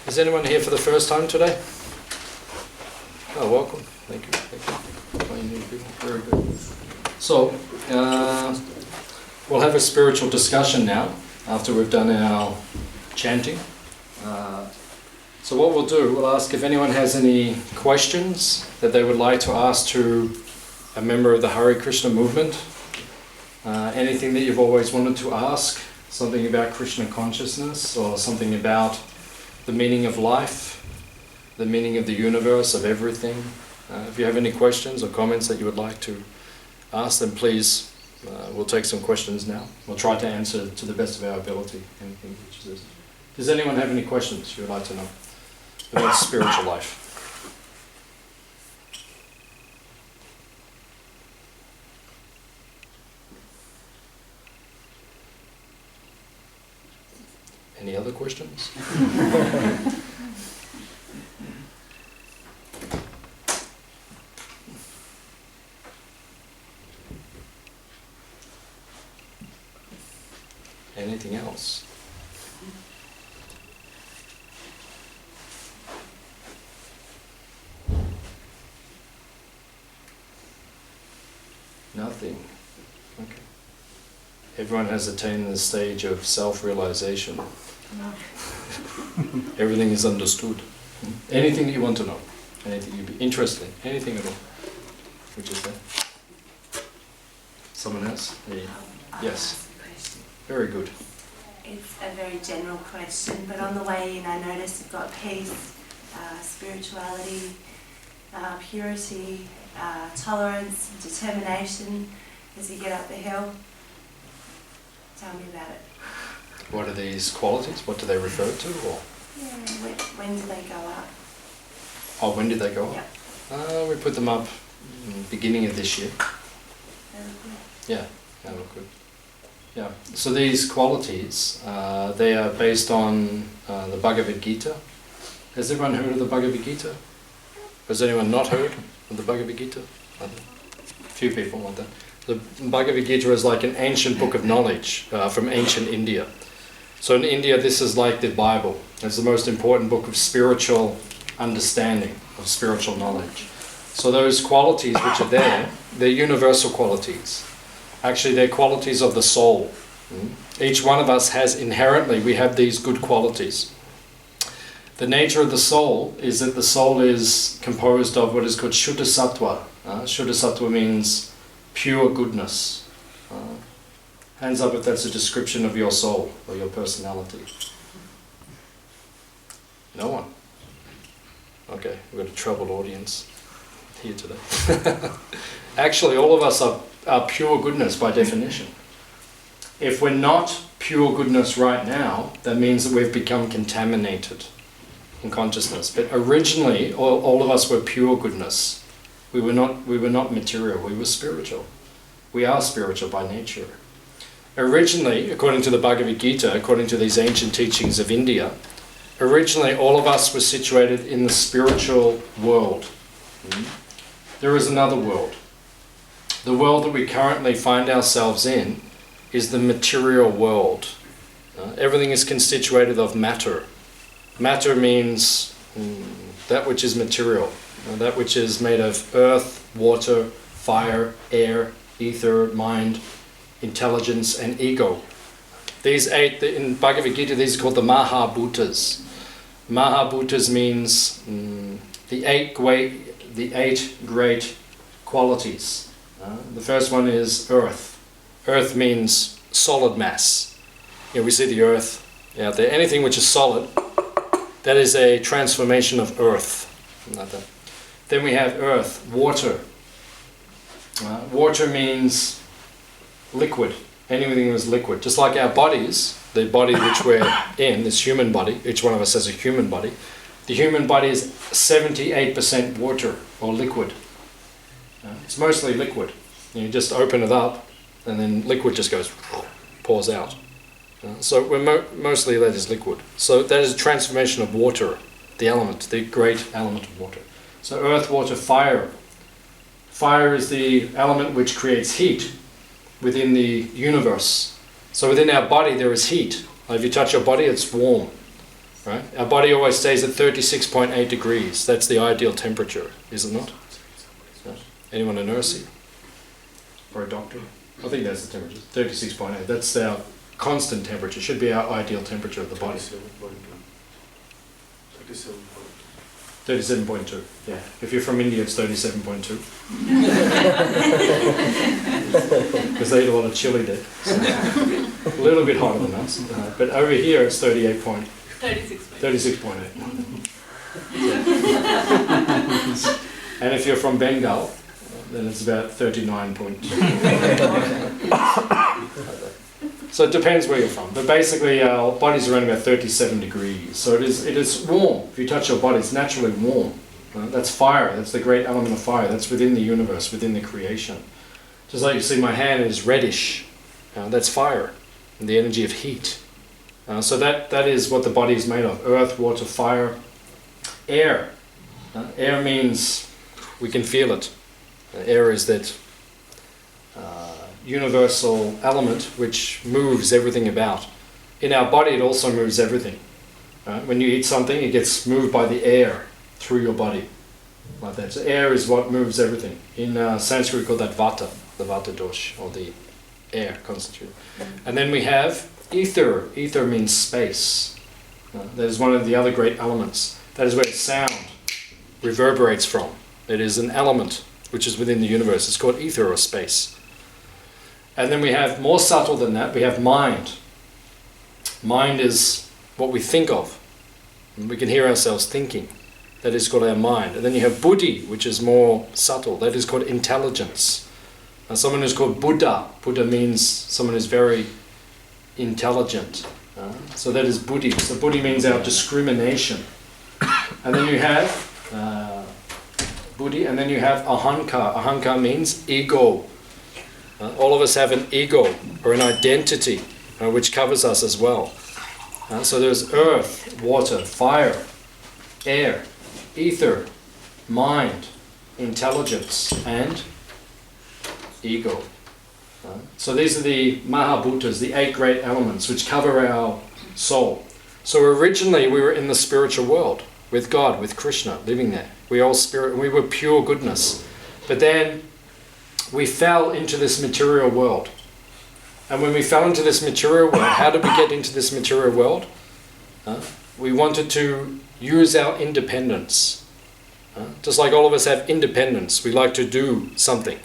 Is anyone here for the first time today? Oh, welcome. Thank you. Very good. So, we'll have a spiritual discussion now after we've done our chanting. So what we'll do, we'll ask if anyone has any questions that they would like to ask to a member of the Hare Krishna movement. Anything that you've always wanted to ask, something about Krishna consciousness or something about the meaning of life, the meaning of the universe, of everything. If you have any questions or comments that you would like to ask, then please, we'll take some questions now. We'll try to answer to the best of our ability. Does anyone have any questions you would like to know about spiritual life? Any other questions? Anything else? Nothing. Okay. Everyone has attained the stage of self-realization. No. Everything is understood. Anything that you want to know, anything you'd be interested in, anything at all. Which is that? Someone else? Yes. Very good. It's a very general question, but on the way in I noticed you've got peace, spirituality, purity, tolerance, determination as you get up the hill. Tell me about it. What are these qualities? What do they refer to? Or? Yeah, when do they go up? Oh, when did they go up? Yep. We put them up beginning of this year. They look good. Yeah, they look good. Yeah, so these qualities, they are based on the Bhagavad Gita. Has everyone heard of the Bhagavad Gita? Has anyone not heard of the Bhagavad Gita? A few people want that. The Bhagavad Gita is like an ancient book of knowledge from ancient India. So in India, this is like the Bible. It's the most important book of spiritual understanding, of spiritual knowledge. So those qualities which are there, they're universal qualities. Actually, they're qualities of the soul. Each one of us has inherently, we have these good qualities. The nature of the soul is that the soul is composed of what is called Shuddha Sattva. Shuddha Sattva means pure goodness. Hands up if that's a description of your soul or your personality. No one? Okay, we've got a troubled audience here today. Actually, all of us are pure goodness by definition. If we're not pure goodness right now, that means that we've become contaminated in consciousness. But originally, all of us were pure goodness. We were not material, we were spiritual. We are spiritual by nature. Originally, according to the Bhagavad Gita, according to these ancient teachings of India, originally all of us were situated in the spiritual world. There is another world. The world that we currently find ourselves in is the material world. Everything is constituted of matter. Matter means that which is material, that which is made of earth, water, fire, air, ether, mind, intelligence, and ego. These 8, in Bhagavad Gita, these are called the Mahabhutas. Mahabhutas means the eight great qualities. The first one is earth. Earth means solid mass. We see the earth out there. Anything which is solid, that is a transformation of earth. Like that. Then we have earth, water. Water means liquid. Anything is liquid. Just like our bodies, the body which we're in, this human body, each one of us has a human body. The human body is 78% water or liquid. It's mostly liquid. You just open it up and then liquid just goes, pours out. So we're mostly that is liquid. So that is a transformation of water, the element, the great element of water. So earth, water, fire. Fire is the element which creates heat within the universe. So within our body there is heat. If you touch your body, it's warm. Right? Our body always stays at 36.8 degrees. That's the ideal temperature, is it not? Anyone a nurse here? Or a doctor? I think that's the temperature. 36.8. That's our constant temperature. Should be our ideal temperature of the body. 37.2. Yeah. If you're from India, it's 37.2. Because they eat a lot of chili there. So a little bit hotter than us. But over here, it's 36.8. And if you're from Bengal, then it's about 39.2. So it depends where you're from. But basically our body's around about 37 degrees. So it is warm. If you touch your body, it's naturally warm. That's fire. That's the great element of fire. That's within the universe, within the creation. Just like you see my hand is reddish. That's fire and the energy of heat. So that is what the body is made of. Earth, water, fire, air. Air means we can feel it. Air is that universal element which moves everything about. In our body it also moves everything. When you eat something, it gets moved by the air through your body. Like that. So air is what moves everything. In Sanskrit we call that vata, the vata dosh, or the air constitute. And then we have ether. Ether means space. That is one of the other great elements. That is where sound reverberates from. It is an element which is within the universe. It's called ether or space. And then we have, more subtle than that, we have mind. Mind is what we think of. And we can hear ourselves thinking. That is called our mind. And then you have buddhi, which is more subtle. That is called intelligence. And someone who's called Buddha. Buddha means someone who's very intelligent. So that is buddhi. So buddhi means our discrimination. And then you have buddhi, and then you have ahankar. Ahankar means ego. All of us have an ego, or an identity, which covers us as well. So there's earth, water, fire, air, ether, mind, intelligence, and ego. So these are the Mahabhutas, the 8 great elements which cover our soul. So originally we were in the spiritual world with God, with Krishna, living there. We all spirit, we were pure goodness. But then we fell into this material world. And when we fell into this material world, how did we get into this material world? We wanted to use our independence. Just like all of us have independence. We like to do something.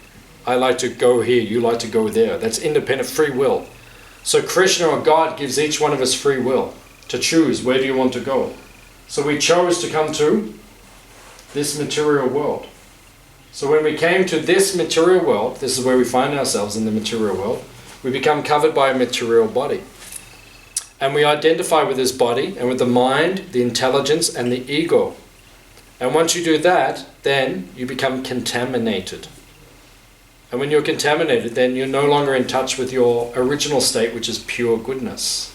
I like to go here, you like to go there. That's independent free will. So Krishna or God gives each one of us free will to choose where do you want to go. So we chose to come to this material world. So when we came to this material world, this is where we find ourselves in the material world, we become covered by a material body. And we identify with this body and with the mind, the intelligence and the ego. And once you do that, then you become contaminated. And when you're contaminated, then you're no longer in touch with your original state, which is pure goodness.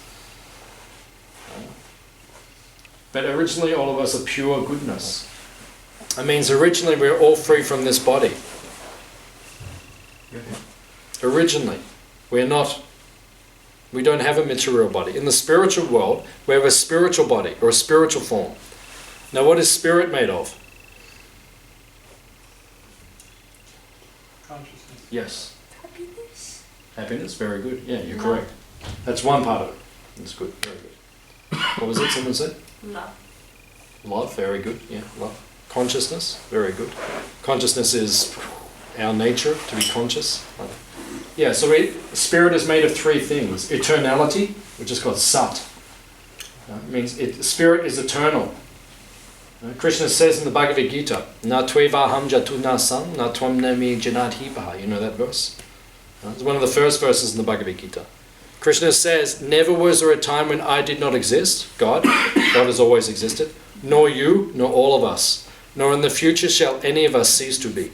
But originally all of us are pure goodness. It means originally we're all free from this body. Originally. We don't have a material body. In the spiritual world, we have a spiritual body or a spiritual form. Now what is spirit made of? Consciousness. Yes. Happiness. Happiness, very good. Yeah, you're correct. That's one part of it. That's good, very good. What was it someone said? Love. Love, very good. Yeah, love. Consciousness, very good. Consciousness is our nature, to be conscious. Yeah, so spirit is made of 3 things. Eternality, which is called sat. It means spirit is eternal. Krishna says in the Bhagavad Gita, Na tvevaham jatunasam, na tvam nami janadhipaha. You know that verse? It's one of the first verses in the Bhagavad Gita. Krishna says, never was there a time when I did not exist, God. God has always existed. Nor you, nor all of us. Nor in the future shall any of us cease to be.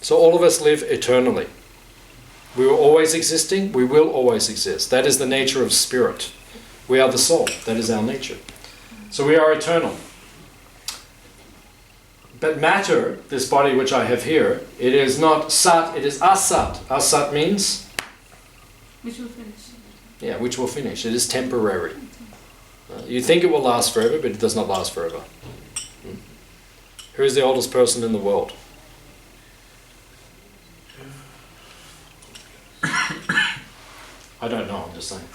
So all of us live eternally. We were always existing, we will always exist. That is the nature of spirit. We are the soul, that is our nature. So we are eternal. But matter, this body which I have here, it is not sat, it is asat. Asat means? Which will finish. Yeah, which will finish. It is temporary. You think it will last forever, but it does not last forever. Who is the oldest person in the world? I don't know, I'm just saying.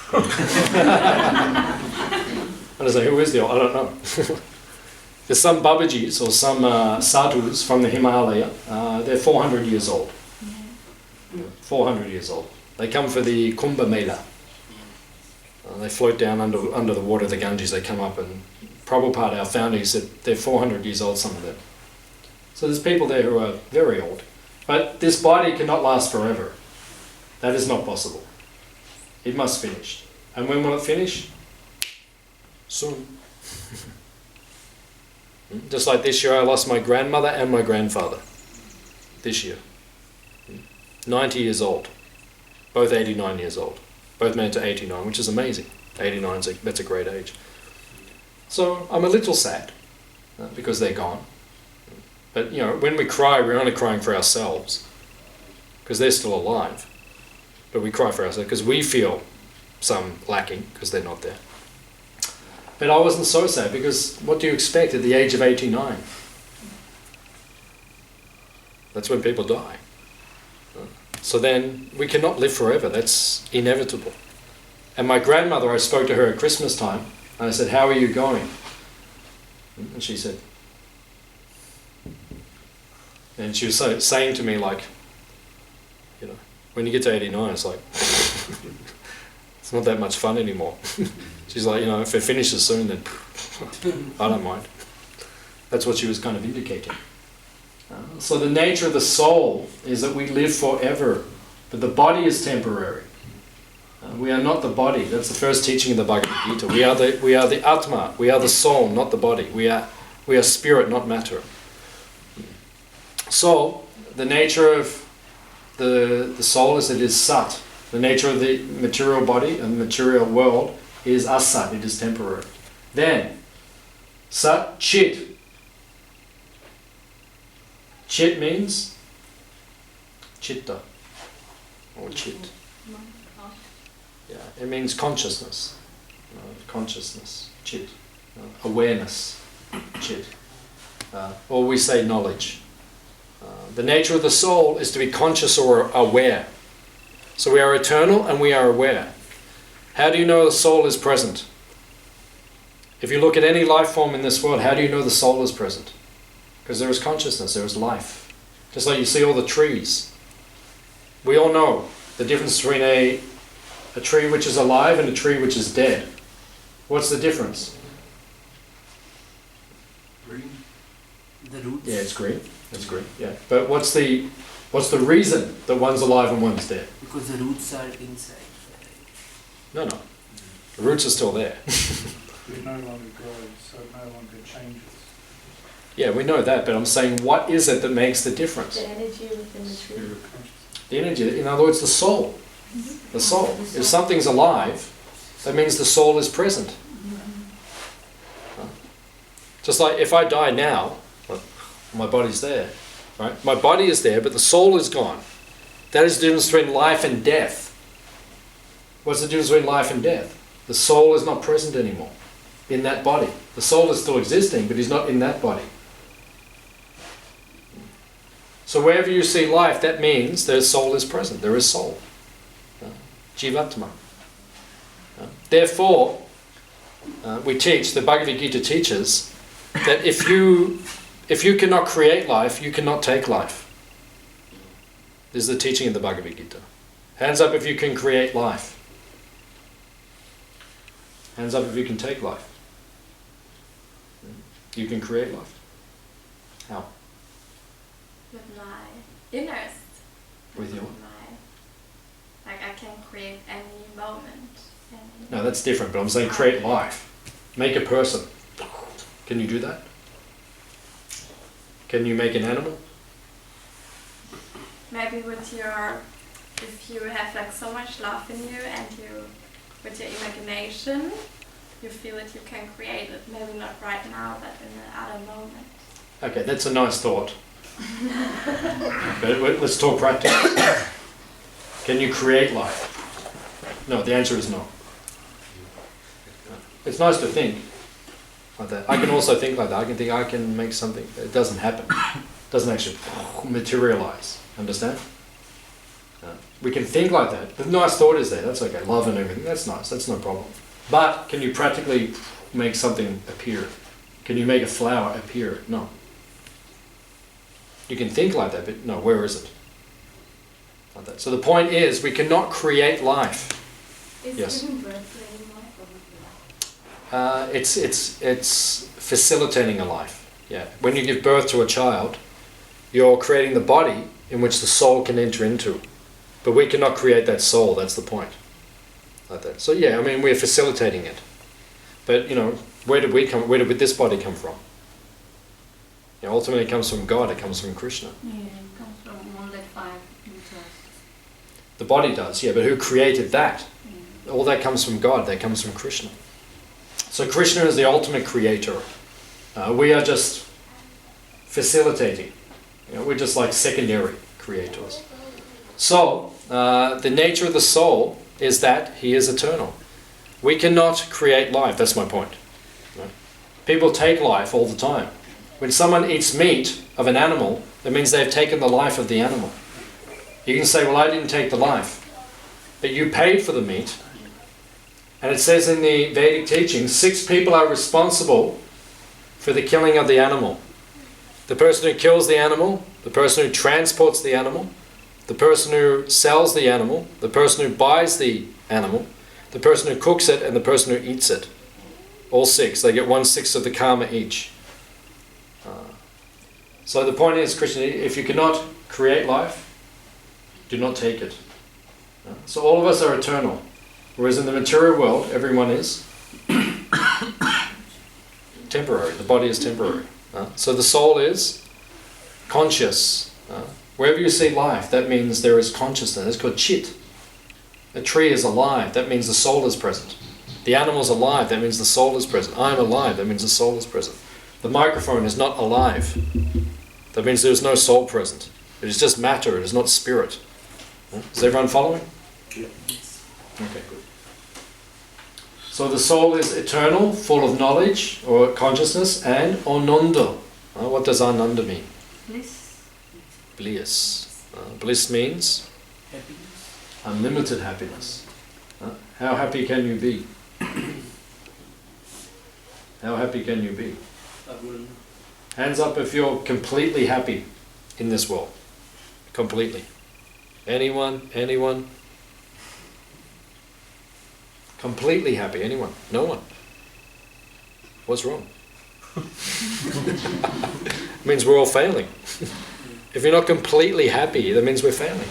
I say, who is the oldest? I don't know. There's some Babajis or some sadhus from the Himalaya. They're 400 years old. 400 years old. They come for the Kumbh Mela. They float down under the water of the Ganges. They come up, and Prabhupada, our founder, he said they're 400 years old, some of them. So there's people there who are very old. But this body cannot last forever. That is not possible. It must finish. And when will it finish? Soon. Just like this year I lost my grandmother and my grandfather. This year. 90 years old. Both 89 years old. Both made it to 89, which is amazing. 89, that's a great age. So I'm a little sad because they're gone. But you know, when we cry, we're only crying for ourselves because they're still alive. But we cry for ourselves because we feel some lacking because they're not there. But I wasn't so sad because what do you expect at the age of 89? That's when people die. So then we cannot live forever. That's inevitable. And my grandmother, I spoke to her at Christmas time and I said, how are you going? And she said, and she was saying to me like, you know, when you get to 89, it's like, it's not that much fun anymore. She's like, you know, if it finishes soon, then I don't mind. That's what she was kind of indicating. So the nature of the soul is that we live forever, but the body is temporary. We are not the body. That's the first teaching of the Bhagavad Gita. We are the Atma. We are the soul, not the body. We are spirit, not matter. So the nature of the soul is it is Sat. The nature of the material body and the material world is Asat. It is temporary. Then Sat Chit. Chit means chitta or chit. Yeah, it means consciousness. Consciousness, chit. Awareness, chit. Or we say knowledge. The nature of the soul is to be conscious or aware. So we are eternal and we are aware. How do you know the soul is present? If you look at any life form in this world, how do you know the soul is present? Because there is consciousness, there is life. Just like you see all the trees. We all know the difference between a tree which is alive and a tree which is dead. What's the difference? Green. The roots. Yeah, it's green. It's green. Yeah. But what's the reason that one's alive and one's dead? Because the roots are inside. No. The roots are still there. It no longer grows, so it no longer changes. Yeah, we know that, but I'm saying, what is it that makes the difference? The energy within the tree. Spirit consciousness. The energy, in other words, the soul. The soul. If something's alive, that means the soul is present. Just like if I die now, my body's there, right? My body is there, but the soul is gone. That is the difference between life and death. What's the difference between life and death? The soul is not present anymore in that body. The soul is still existing, but he's not in that body. So wherever you see life, that means their soul is present. There is soul. Jivatma. Therefore, we teach, the Bhagavad Gita teaches, that if you cannot create life, you cannot take life. This is the teaching of the Bhagavad Gita. Hands up if you can create life. Hands up if you can take life. You can create life. How? With my inners. With your? Like I can create any moment. No, that's different, but I'm saying create life. Make a person. Can you do that? Can you make an animal? Maybe with if you have like so much love in you and you, with your imagination, you feel that you can create it. Maybe not right now, but in another moment. Okay, that's a nice thought. But let's talk practical. Can you create life? No, the answer is no. It's nice to think like that. I can also think like that. I can think I can make something. It doesn't happen. It doesn't actually materialize. Understand? We can think like that. The nice thought is there. That's okay. Love and everything. That's nice. That's no problem. But can you practically make something appear? Can you make a flower appear? No. You can think like that, but no, where is it? Like that. So the point is, we cannot create life. Is Yes. giving birth creating life or It's facilitating a life. Yeah. When you give birth to a child, you're creating the body in which the soul can enter into. But we cannot create that soul. That's the point. Like that. So yeah, I mean, we're facilitating it. But you know, where did we come? Where did this body come from? You know, ultimately, it comes from God. It comes from Krishna. Yeah, it comes from 1.5 meters. The body does, yeah. But who created that? All that comes from God. That comes from Krishna. So Krishna is the ultimate creator. We are just facilitating. You know, we're just like secondary creators. So the nature of the soul is that he is eternal. We cannot create life. That's my point. Right? People take life all the time. When someone eats meat of an animal, that means they've taken the life of the animal. You can say, well, I didn't take the life. But you paid for the meat. And it says in the Vedic teachings, 6 people are responsible for the killing of the animal. The person who kills the animal, the person who transports the animal, the person who sells the animal, the person who buys the animal, the person who cooks it, and the person who eats it. All 6. They get 1/6 of the karma each. So the point is, Krishna, if you cannot create life, do not take it. So all of us are eternal. Whereas in the material world, everyone is temporary. The body is temporary. So the soul is conscious. Wherever you see life, that means there is consciousness. It's called chit. A tree is alive. That means the soul is present. The animal's alive. That means the soul is present. I'm alive. That means the soul is present. The microphone is not alive. That means there is no soul present. It is just matter. It is not spirit. Is everyone following? Yes. Okay, good. So the soul is eternal, full of knowledge or consciousness, and ananda. What does ananda mean? Bliss. Bliss. Bliss means Happiness. unlimited happiness. How happy can you be? How happy can you be? Hands up if you're completely happy in this world. Completely. Anyone? Anyone? Completely happy? Anyone? No one? What's wrong? It means we're all failing. If you're not completely happy, that means we're failing.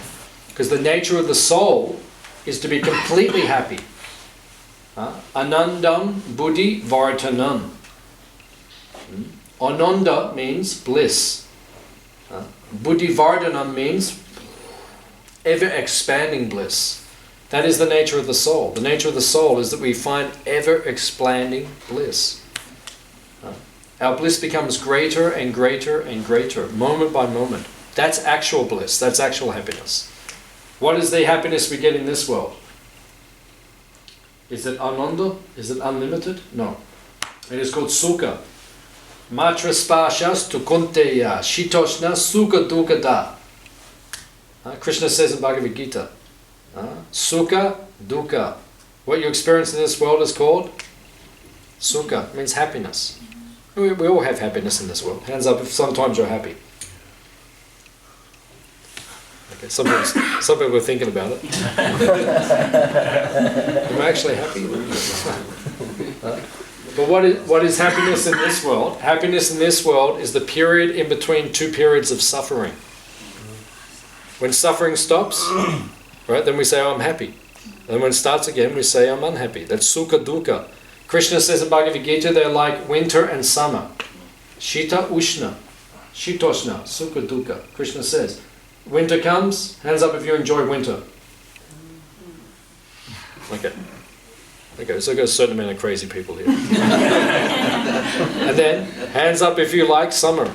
Because the nature of the soul is to be completely happy. Anandam buddhi vartanam. Ananda means bliss. Buddhi vardhanam means ever expanding bliss. That is the nature of the soul. The nature of the soul is that we find ever expanding bliss. Our bliss becomes greater and greater and greater, moment by moment. That's actual bliss. That's actual happiness. What is the happiness we get in this world? Is it ananda? Is it unlimited? No. It is called sukha. Matra spashas tu kunteya shitoshna sukha dukkha. Krishna says in Bhagavad Gita, sukha dukkha. What you experience in this world is called sukha. It means happiness. We all have happiness in this world. Hands up if sometimes you're happy. Okay, some people are thinking about it. Am I actually happy? But what is happiness in this world? Happiness in this world is the period in between 2 periods of suffering. When suffering stops, right, then we say, oh, I'm happy. And when it starts again, we say, I'm unhappy. That's sukha dukkha. Krishna says in Bhagavad Gita, they're like winter and summer. Shita ushna. Shitoshna. Sukha dukkha. Krishna says, winter comes, hands up if you enjoy winter. Okay. Okay, so I've got a certain amount of crazy people here. And then, hands up if you like summer.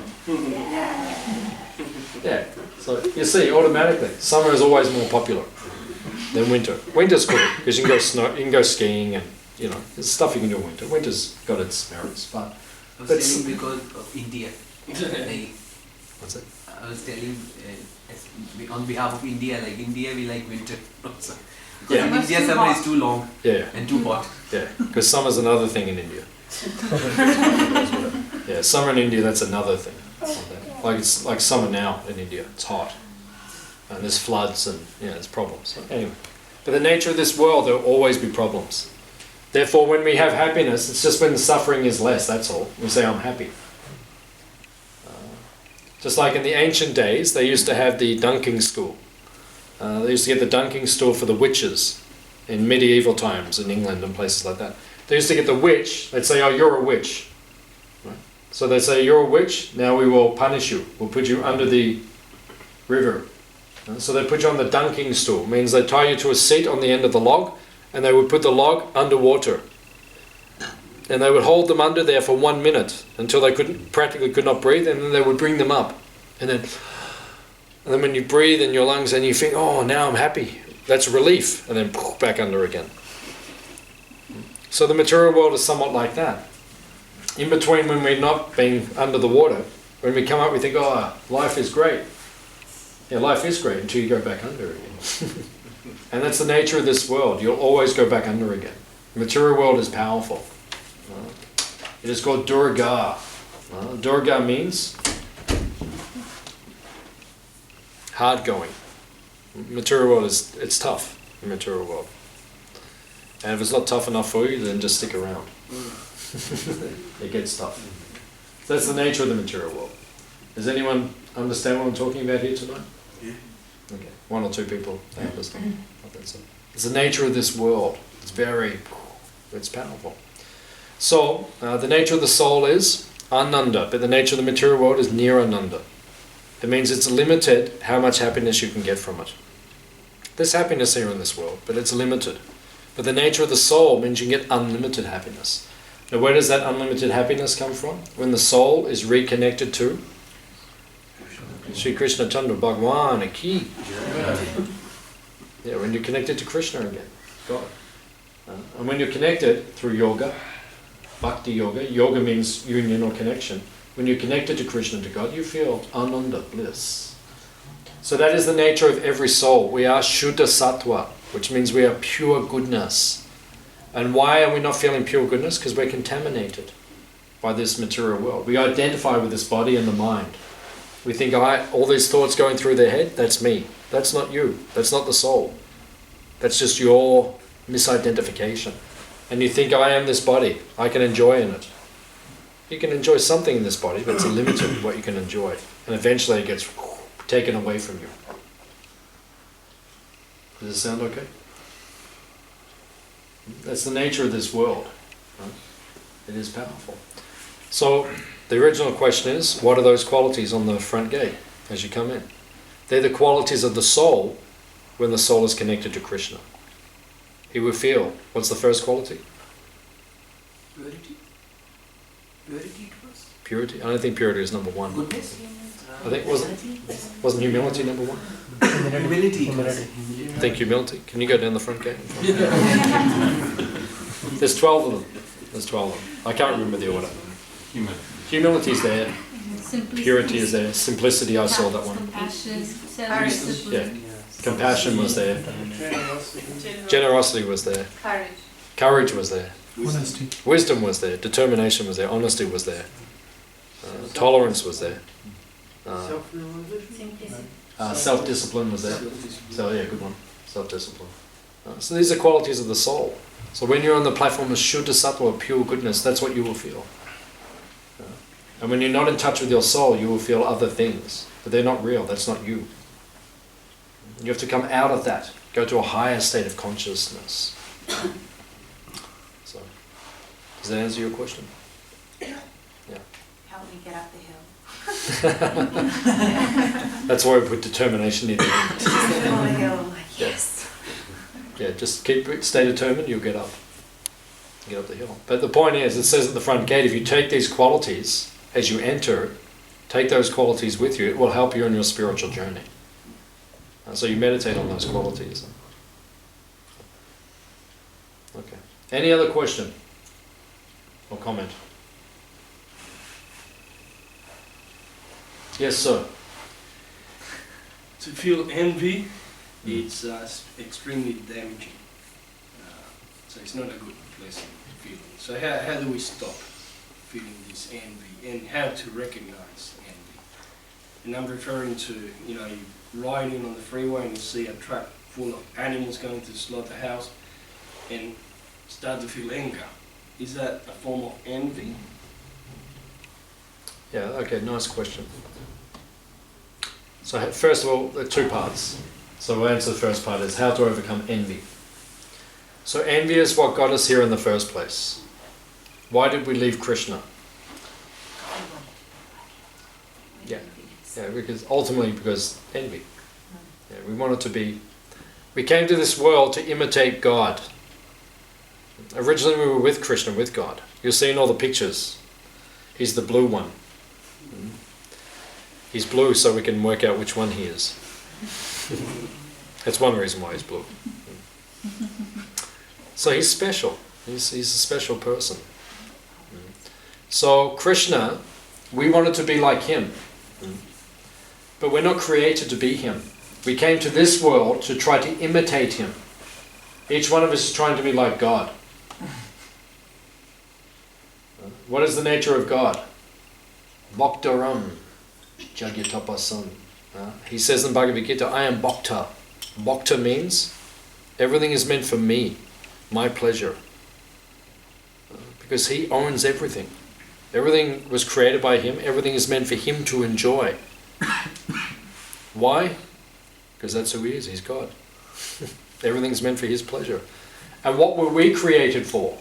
Yeah, so you see, automatically, summer is always more popular than winter. Winter's cool, because you can go skiing and you know, there's stuff you can do in winter. Winter's got its merits, but I was That's- telling because of India. Like, what's it? I was telling on behalf of India, like India we like winter also. Because Yeah. in India summer is too long Yeah, and too hot. yeah, because summer's another thing in India. Yeah, summer in India, that's another thing. Like it's like summer now in India, it's hot. And there's floods and, yeah, there's problems. Anyway, but the nature of this world, there will always be problems. Therefore, when we have happiness, it's just when the suffering is less, that's all. We say, I'm happy. Just like in the ancient days, they used to have the dunking stool. They used to get the dunking stool for the witches in medieval times in England and places like that. They used to get the witch, they'd say, oh, you're a witch. Right? So they'd say, you're a witch, now we will punish you. We'll put you under the river. So they put you on the dunking stool. It means they tie you to a seat on the end of the log, and they would put the log underwater. And they would hold them under there for 1 minute until they practically could not breathe, and then they would bring them up. And then when you breathe in your lungs and you think, oh, now I'm happy, that's relief, and then back under again. So the material world is somewhat like that. In between when we're not being under the water, when we come up we think, oh, life is great. Yeah, life is great until you go back under again. And that's the nature of this world. You'll always go back under again. The material world is powerful. It is called Durga. Durga means hard going. Material world it's tough, the material world. And if it's not tough enough for you, then just stick around. It gets tough. So that's the nature of the material world. Does anyone understand what I'm talking about here tonight? Yeah. Okay, 1 or 2 people, they understand. It's the nature of this world. It's powerful. So, the nature of the soul is Ananda, but the nature of the material world is Nirananda. It means it's limited how much happiness you can get from it. There's happiness here in this world, but it's limited. But the nature of the soul means you can get unlimited happiness. Now where does that unlimited happiness come from? When the soul is reconnected to Sri Krishna Chandra Bhagwan Ki. Yeah, when you're connected to Krishna again, God. And when you're connected through yoga, Bhakti yoga, yoga means union or connection. When you're connected to Krishna, to God, you feel ananda, bliss. So that is the nature of every soul. We are Shuddha Sattva, which means we are pure goodness. And why are we not feeling pure goodness? Because we're contaminated by this material world. We identify with this body and the mind. We think, all these thoughts going through their head, that's me. That's not you. That's not the soul. That's just your misidentification. And you think, I am this body. I can enjoy in it. You can enjoy something in this body, but it's limited what you can enjoy. And eventually it gets taken away from you. Does this sound okay? That's the nature of this world. Right? It is powerful. So the original question is, what are those qualities on the front gate as you come in? They're the qualities of the soul when the soul is connected to Krishna. He will feel, what's the first quality? Purity. Purity it was. Purity? I don't think purity is number 1. Goodness. I think wasn't humility number 1? Humility. I think humility. Can you go down the front gate? There's 12 of them. There's 12 of them. I can't remember the order. Humility is there. Simplicity. Purity is there. Simplicity, I saw that one. Compassion, Yeah. self-discipline. Compassion was there. Generosity. Generosity was there. Courage. Courage was there. Honesty. Wisdom was there. Determination was there. Honesty was there. Tolerance was there. Simplicity. Self-discipline was there. So yeah, good one. Self-discipline. So these are qualities of the soul. So when you're on the platform of Shuddha Sattva, pure goodness, that's what you will feel. And when you're not in touch with your soul, you will feel other things. But they're not real. That's not you. You have to come out of that. Go to a higher state of consciousness. So, does that answer your question? Help me get up the hill. That's why we put determination in there. Just on the hill, I'm like, yes. Yeah, just stay determined, you'll get up. Get up the hill. But the point is, it says at the front gate, if you take these qualities as you enter, take those qualities with you, it will help you on your spiritual journey. So you meditate on those qualities. Okay. Any other question or comment? Yes, sir. To feel envy, it's extremely damaging. So it's not a good pleasant feeling. So how do we stop feeling this envy, and how to recognize envy? And I'm referring to, you're riding on the freeway and you see a truck full of animals going to the slaughterhouse and start to feel anger. Is that a form of envy? Yeah, okay, nice question. So first of all, there are two parts. So we'll answer the first part is how to overcome envy. So envy is what got us here in the first place. Why did we leave Krishna? Yeah, because envy. Yeah, we came to this world to imitate God. Originally we were with Krishna, with God. You'll see in all the pictures, he's the blue one. He's blue so we can work out which one he is. That's one reason why he's blue. So he's special. He's a special person. So Krishna, we wanted to be like him. But we're not created to be him. We came to this world to try to imitate him. Each one of us is trying to be like God. What is the nature of God? Bhaktaram Jagyatapasan. He says in Bhagavad Gita, I am Bhakta. Bhakta means everything is meant for me, my pleasure. Because he owns everything. Everything was created by him. Everything is meant for him to enjoy. Why? Because that's who he is. He's God. Everything's meant for his pleasure. And what were we created for?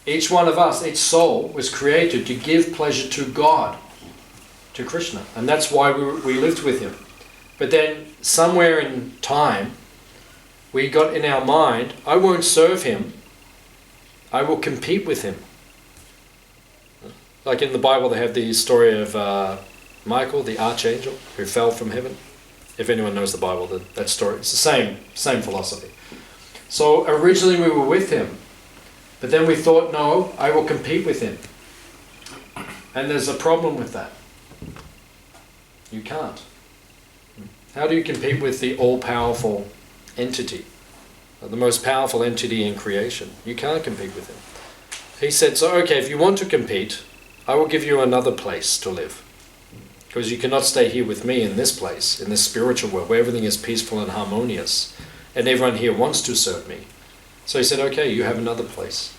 Each one of us, each soul, was created to give pleasure to God, to Krishna. And that's why we lived with him. But then, somewhere in time, we got in our mind, I won't serve him, I will compete with him. Like in the Bible, they have the story of Michael, the archangel, who fell from heaven. If anyone knows the Bible, that story, it's the same philosophy. So originally we were with him, but then we thought, no, I will compete with him. And there's a problem with that. You can't. How do you compete with the all-powerful entity, the most powerful entity in creation? You can't compete with him. He said, so okay, if you want to compete, I will give you another place to live. Because you cannot stay here with me in this place, in this spiritual world, where everything is peaceful and harmonious, and everyone here wants to serve me. So he said, okay, you have another place.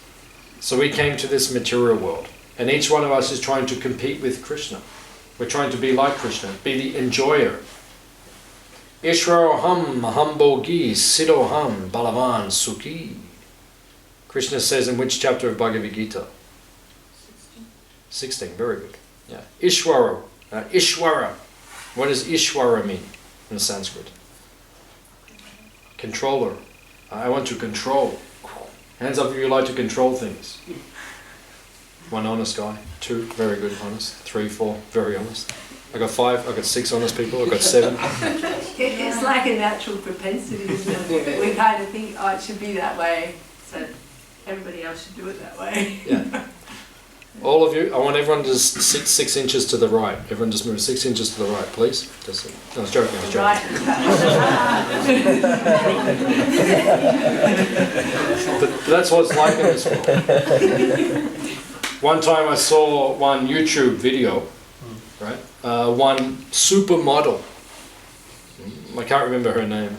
So we came to this material world, and each one of us is trying to compete with Krishna. We're trying to be like Krishna, be the enjoyer. Ishwaroham aham bhogi siddhoham balavan sukhi. Krishna says in which chapter of Bhagavad Gita? 16, very good. Yeah. Ishwara. Ishwara. What does Ishwara mean in Sanskrit? Controller. I want to control. Hands up if you like to control things. One honest guy. 2, very good, honest. 3, 4, very honest. I got 5, I got 6 honest people, I got 7. It's like a natural propensity, isn't it? We kind of think, oh, it should be that way, so everybody else should do it that way. Yeah. All of you, I want everyone to just sit 6 inches to the right. Everyone just move 6 inches to the right, please. Just, no, I was joking, Right. But that's what it's like in this world. One time I saw one YouTube video, right? One supermodel. I can't remember her name.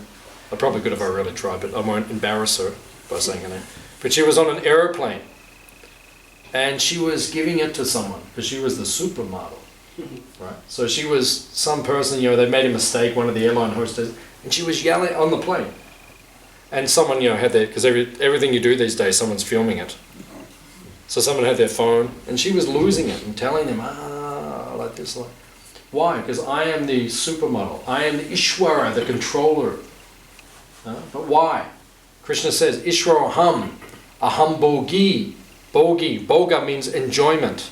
I probably could if I really tried, but I won't embarrass her by saying her name. But she was on an aeroplane. And she was giving it to someone, because she was the supermodel, right? So she was some person, they made a mistake, one of the airline hostess, and she was yelling on the plane. And someone, had their, because everything you do these days, someone's filming it. So someone had their phone, and she was losing it and telling them, like this, like. Why? Because I am the supermodel. I am the Ishwara, the controller. But why? Krishna says, Ishwaroham, aham bhogi. Bhogi. Bhoga means enjoyment.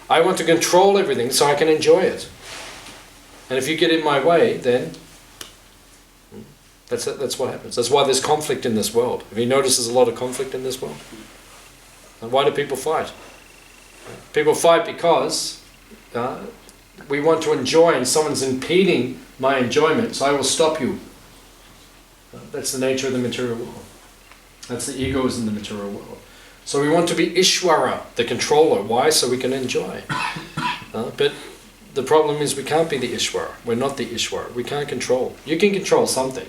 I want to control everything so I can enjoy it. And if you get in my way, then That's what happens. That's why there's conflict in this world. Have you noticed there's a lot of conflict in this world? And why do people fight? People fight because we want to enjoy and someone's impeding my enjoyment, so I will stop you. That's the nature of the material world. That's the egos in the material world. So we want to be Ishwara, the controller. Why? So we can enjoy. But the problem is we can't be the Ishwara. We're not the Ishwara. We can't control. You can control something.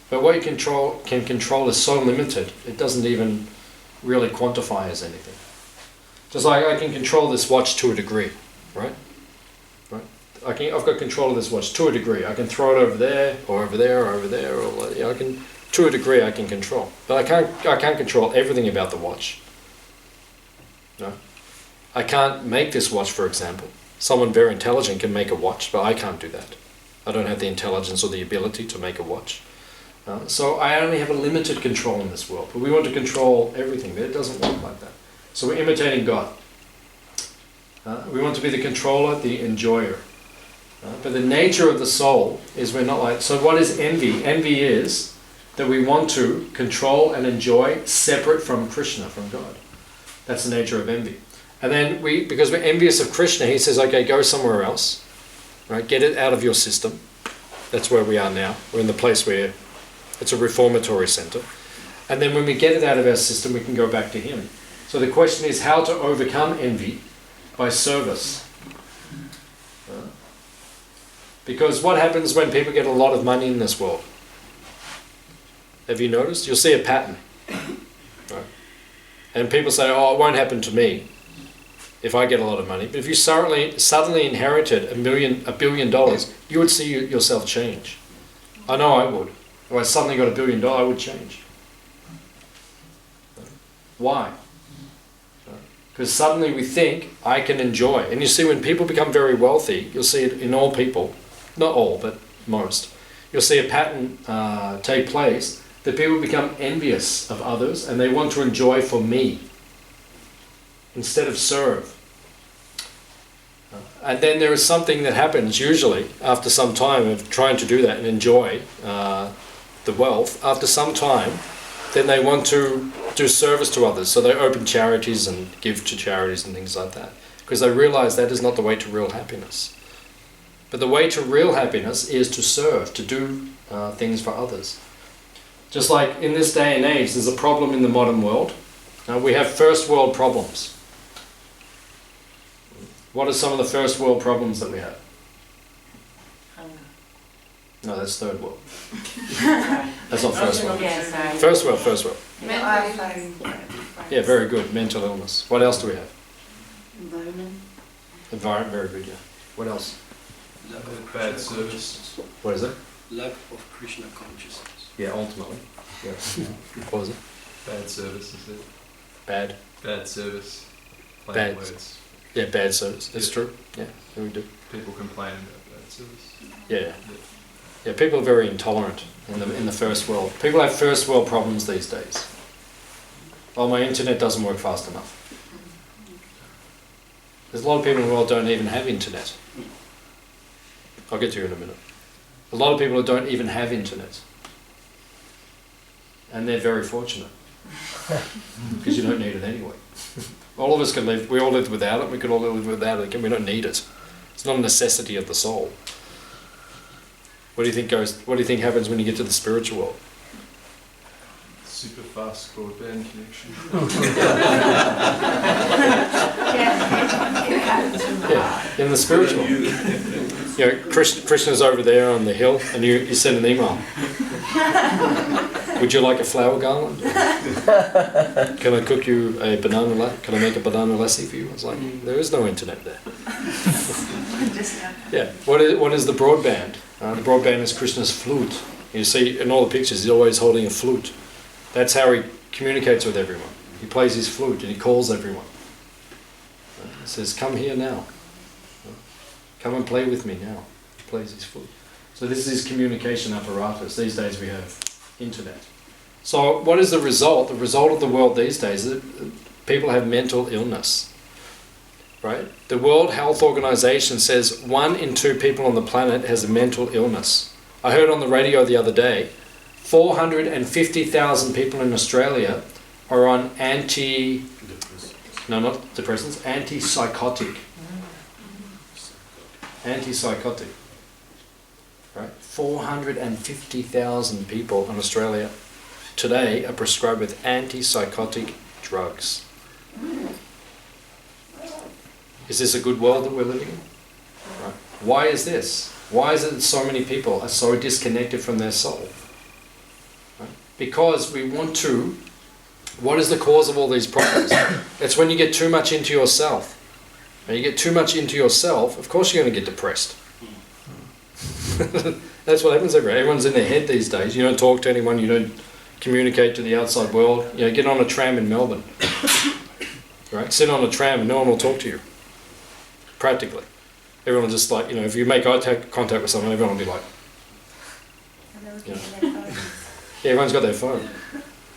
But what you can control is so limited, it doesn't even really quantify as anything. Just like I can control this watch to a degree, right? I've got control of this watch to a degree. I can throw it over there, or over there, or over there, or I can, to a degree, I can control. But I can't control everything about the watch. No, I can't make this watch, for example. Someone very intelligent can make a watch, but I can't do that. I don't have the intelligence or the ability to make a watch. So I only have a limited control in this world. But we want to control everything, but it doesn't work like that. So we're imitating God. We want to be the controller, the enjoyer. But the nature of the soul is we're not like... So what is envy? Envy is that we want to control and enjoy separate from Krishna, from God. That's the nature of envy. And then because we're envious of Krishna, he says, okay, go somewhere else. Right? Get it out of your system. That's where we are now. We're in the place where it's a reformatory center. And then when we get it out of our system, we can go back to him. So the question is how to overcome envy by service. Because what happens when people get a lot of money in this world? Have you noticed? You'll see a pattern. Right? And people say, oh, it won't happen to me if I get a lot of money. But if you suddenly inherited $1 billion, you would see yourself change. I know I would. If I suddenly got $1 billion, I would change. Why? Because suddenly we think, I can enjoy. And you see, when people become very wealthy, you'll see it in all people, not all, but most. You'll see a pattern take place that people become envious of others and they want to enjoy for me instead of serve. And then there is something that happens usually after some time of trying to do that and enjoy the wealth. After some time, then they want to do service to others. So they open charities and give to charities and things like that. Because they realize that is not the way to real happiness. But the way to real happiness is to serve, to do things for others. Just like in this day and age, there's a problem in the modern world. We have first world problems. What are some of the first world problems that we have? Hunger. No, that's third world. That's not first world. Yeah, sorry. First world. Yeah, Yeah, very good. Mental illness. What else do we have? Environment, very good, yeah. What else? Lack of Bad Krishna service. consciousness. What is it? Lack of Krishna consciousness. Yeah, ultimately. Yeah. What was it? Bad service, is it? Bad. Bad service. Plain Bad. words. Yeah, bad service. That's Yeah. true. Yeah, we do. People complain about bad service. Yeah. Yeah, people are very intolerant in the first world. People have first world problems these days. Oh, my internet doesn't work fast enough. There's a lot of people in the world who don't even have internet. I'll get to you in a minute. A lot of people who don't even have internet. And they're very fortunate. Because you don't need it anyway. All of us can live, we all live without it, we could all live without it, and we don't need it. It's not a necessity of the soul. What do you think happens when you get to the spiritual world? Super fast broadband connection. Yeah, in the spiritual. You know, Krishna's over there on the hill, and you send an email. Would you like a flower garland? Can I cook you a banana? Can I make a banana lassi for you? It's like there is no internet there. Yeah. What is the broadband? The broadband is Krishna's flute. You see in all the pictures, he's always holding a flute. That's how he communicates with everyone. He plays his flute and he calls everyone. He says, "Come here now. Come and play with me now." He plays his flute. So this is his communication apparatus. These days we have internet. So what is the result? The result of the world these days is that people have mental illness. Right? The World Health Organization says 1 in 2 people on the planet has a mental illness. I heard on the radio the other day 450,000 people in Australia are on antipsychotic. Antipsychotic. Right? 450,000 people in Australia today are prescribed with antipsychotic drugs. Is this a good world that we're living in? Right. Why is this? Why is it that so many people are so disconnected from their soul? Right. Because we want to... What is the cause of all these problems? It's when you get too much into yourself. When you get too much into yourself, of course you're going to get depressed. That's what happens everywhere. Everyone's in their head these days. You don't talk to anyone, you don't communicate to the outside world. You know, get on a tram in Melbourne. Right? Sit on a tram and no one will talk to you. Practically. Everyone will just like, you know, if you make eye contact with someone, everyone will be like... And they're looking Yeah. at their phones. Yeah, everyone's got their phone.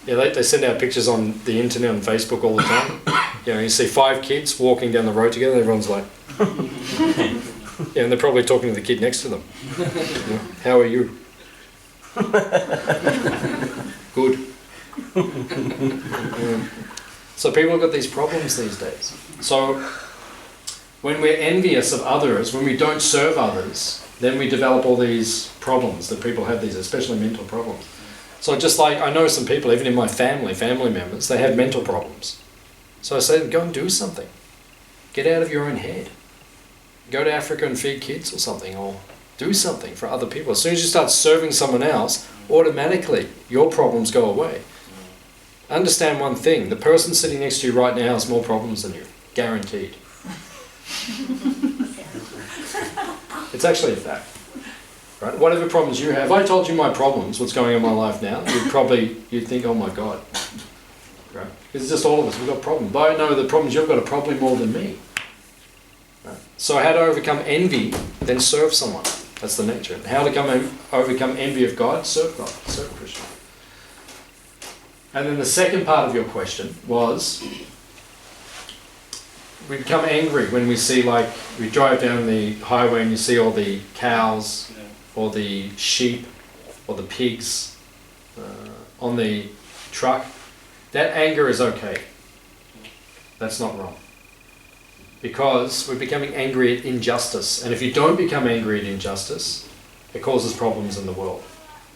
Yeah, they send out pictures on the internet and Facebook all the time. You know, you see 5 kids walking down the road together, and everyone's like... Yeah, and they're probably talking to the kid next to them. You know, how are you? Good. So people have got these problems these days. So when we're envious of others, when we don't serve others, then we develop all these problems that people have, these especially mental problems. So just like I know some people, even in my family members, they have mental problems. So I say to them, go and do something. Get out of your own head. Go to Africa and feed kids or something, or do something for other people. As soon as you start serving someone else, automatically your problems go away. Understand one thing, the person sitting next to you right now has more problems than you. Guaranteed. It's actually a fact. Right? Whatever problems you have, if I told you my problems, what's going on in my life now, you'd think, oh my God. Right? It's just all of us, we've got problems. But I know the problems you've got are probably more than me. Right? So how to overcome envy, then serve someone. That's the nature. How to overcome envy of God? Serve God. Serve Krishna. And then the second part of your question was, we become angry when we see, like, we drive down the highway and you see all the cows or the sheep or the pigs on the truck. That anger is okay. That's not wrong. Because we're becoming angry at injustice. And if you don't become angry at injustice, it causes problems in the world.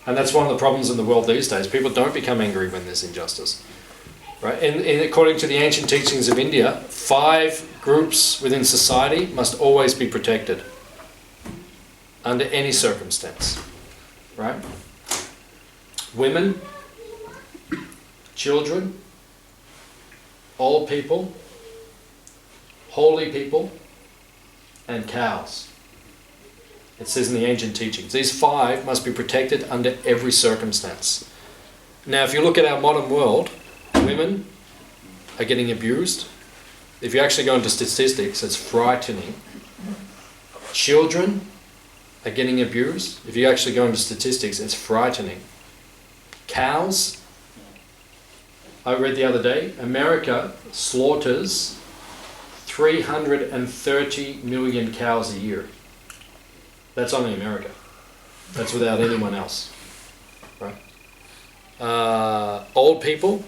And that's one of the problems in the world these days. People don't become angry when there's injustice. Right? And according to the ancient teachings of India, 5 groups within society must always be protected under any circumstance. Right? Women, children, old people, holy people, and cows. It says in the ancient teachings. These 5 must be protected under every circumstance. Now, if you look at our modern world, women are getting abused. If you actually go into statistics, it's frightening. Children are getting abused. If you actually go into statistics, it's frightening. Cows, I read the other day, America slaughters 330 million cows a year. That's only America. That's without anyone else. Right? Old people,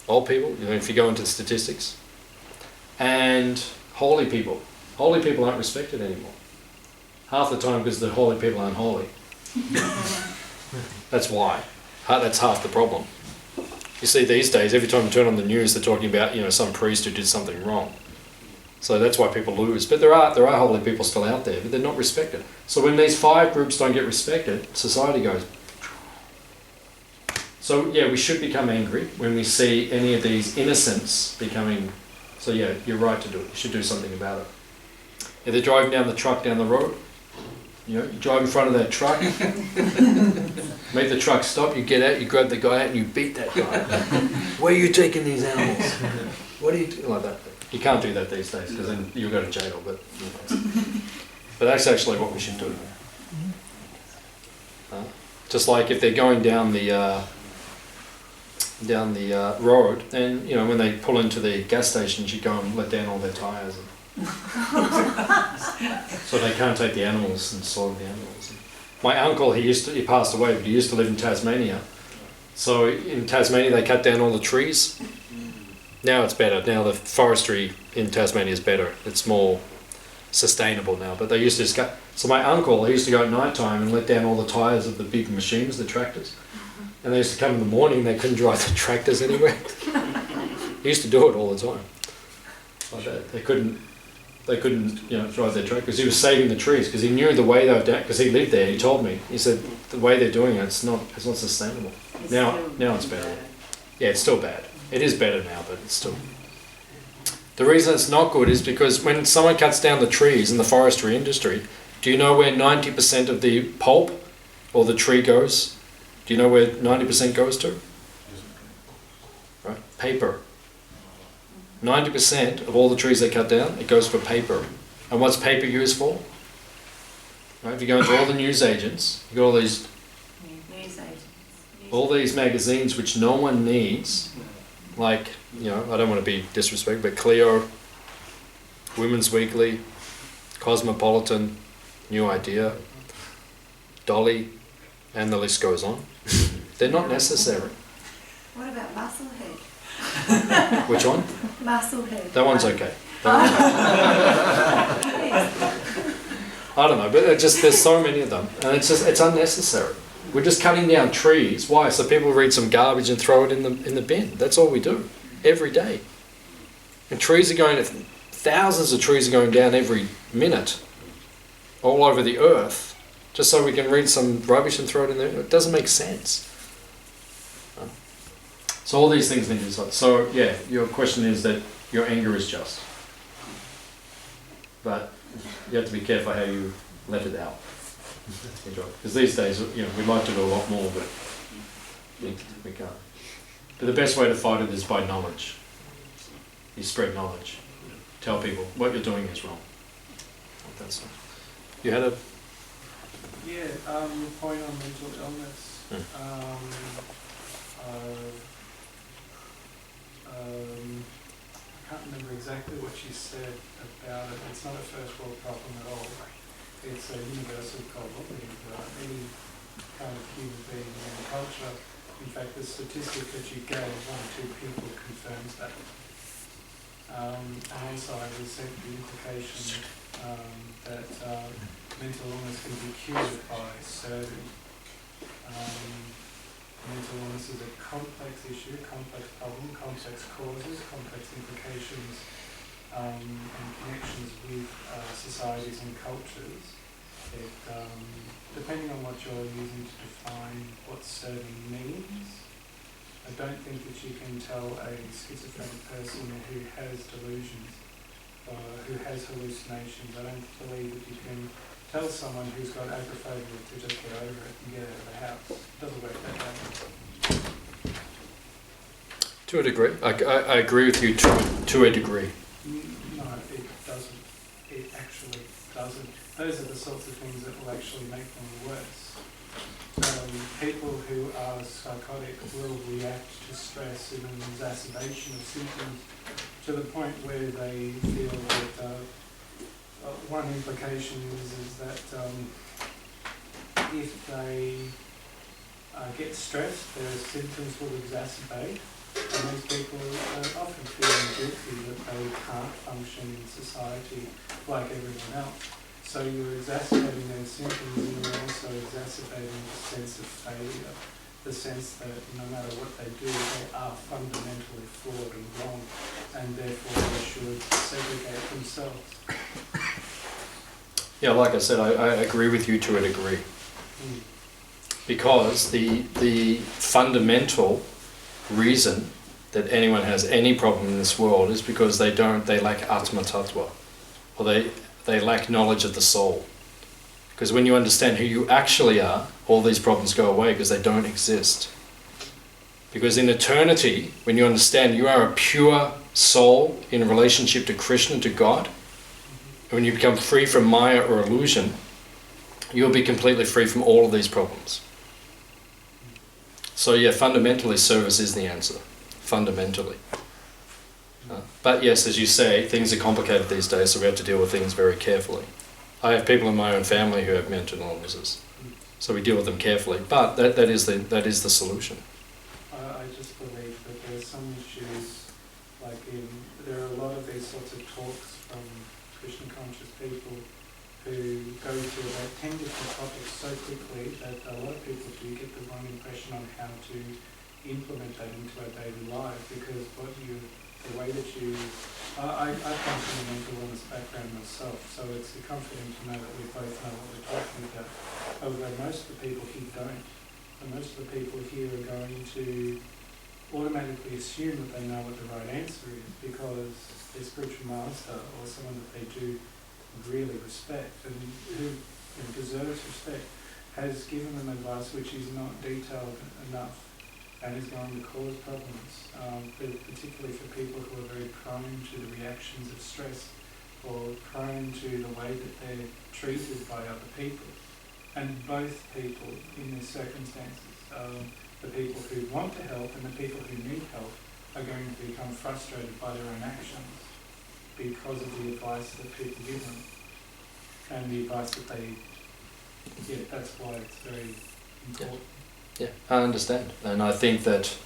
you know, if you go into the statistics, and holy people. Holy people aren't respected anymore. Half the time because the holy people aren't holy. That's why. That's half the problem. You see these days, every time you turn on the news, they're talking about, you know, some priest who did something wrong. So that's why people lose. But there are holy people still out there, but they're not respected. So when these 5 groups don't get respected, society goes. So yeah, we should become angry when we see any of these innocents becoming... So yeah, you're right to do it. You should do something about it. If they're driving down the truck down the road, you know, you drive in front of that truck, make the truck stop, you get out, you grab the guy out and you beat that guy. Where are you taking these animals? What do you do? Like that. You can't do that these days because then you'll go to jail, but you know. But that's actually what we should do. Just like if they're going down the road, then, you know, when they pull into the gas stations, you go and let down all their tyres. So they can't take the animals and slaughter the animals. My uncle, he passed away, but he used to live in Tasmania. So in Tasmania, they cut down all the trees. Now it's better. Now the forestry in Tasmania is better. It's more sustainable now. But they used to just cut. So my uncle, he used to go at night time and let down all the tyres of the big machines, the tractors. And they used to come in the morning. They couldn't drive the tractors anywhere. He used to do it all the time. Like that. They couldn't, drive their tractors. He was saving the trees because he knew the way they were doing. Because he lived there. He told me. He said the way they're doing it, it's not sustainable. Now it's better. Yeah, it's still bad. It is better now, but it's still. The reason it's not good is because when someone cuts down the trees in the forestry industry, do you know where 90% of the pulp or the tree goes? Do you know where 90% goes to? Right? Paper. 90% of all the trees they cut down, it goes for paper. And what's paper used for? Right? If you go into all the news agents, you got all these magazines which no one needs, like, I don't want to be disrespectful, but Clio, Women's Weekly, Cosmopolitan, New Idea, Dolly, and the list goes on. They're not necessary. What about Musclehead? Which one? Musclehead. That one's okay. I don't know, but there's so many of them, and it's unnecessary. We're just cutting down trees. Why? So people read some garbage and throw it in the bin. That's all we do, every day. And thousands of trees are going down every minute, all over the earth, just so we can read some rubbish and throw it in there. It doesn't make sense. So all these things need to be solved. So yeah, your question is that your anger is just, but you have to be careful how you let it out. Because these days, we'd like to do a lot more, but we can't. But the best way to fight it is by knowledge. You spread knowledge. Tell people what you're doing is wrong. That's all. You had a... Yeah, your point on mental illness. I can't remember exactly what she said about it. It's not a first world problem at all. It's a universal problem in any kind of human being and culture. In fact, the statistic that you gave, 1 or 2 people confirms that. And also I resent the implication that mental illness can be cured by surgery. Mental illness is a complex issue, complex problem, complex causes, complex implications, and connections with societies and cultures. Depending on what you're using to define what serving means, I don't think that you can tell a schizophrenic person who has delusions, who has hallucinations. I don't believe that you can tell someone who's got agoraphobia to just get over it and get out of the house. It doesn't work that way. To a degree. I agree with you to a degree. No, it doesn't. It actually doesn't. Those are the sorts of things that will actually make them worse. People who are psychotic will react to stress in an exacerbation of symptoms to the point where they feel that one implication is that if they get stressed, their symptoms will exacerbate, and these people are often feeling guilty that they can't function in society like everyone else. So you're exacerbating their symptoms, and you're also exacerbating the sense of failure, the sense that no matter what they do, they are fundamentally flawed and wrong, and therefore they should segregate themselves. Yeah, like I said, I agree with you to a degree. Because the fundamental reason that anyone has any problem in this world is because they lack Atma Tattva, or they lack knowledge of the soul. Because when you understand who you actually are, all these problems go away because they don't exist. Because in eternity, when you understand you are a pure soul in relationship to Krishna, to God, and when you become free from Maya or illusion, you'll be completely free from all of these problems. So yeah, fundamentally service is the answer. Fundamentally. But yes, as you say, things are complicated these days, so we have to deal with things very carefully. I have people in my own family who have mental illnesses. So we deal with them carefully, but that is the solution. I just believe that there's some issues, like there are a lot of these sorts of talks from Krishna conscious people who go to about 10 different topics so quickly that a lot of people do get the wrong impression on how to implement that into our daily life, because the way that you, I come from a mental illness background myself, so it's comforting to know that we both know what we're talking about. However, most of the people here don't. And most of the people here are going to automatically assume that they know what the right answer is because their spiritual master or someone that they do really respect and who deserves respect has given them advice which is not detailed enough and is going to cause problems, particularly for people who are very prone to the reactions of stress or prone to the way that they're treated by other people. And both people in these circumstances, the people who want to help and the people who need help, are going to become frustrated by their own actions because of the advice that people give them and the advice that that's why it's very important. Yeah, I understand. And I think that,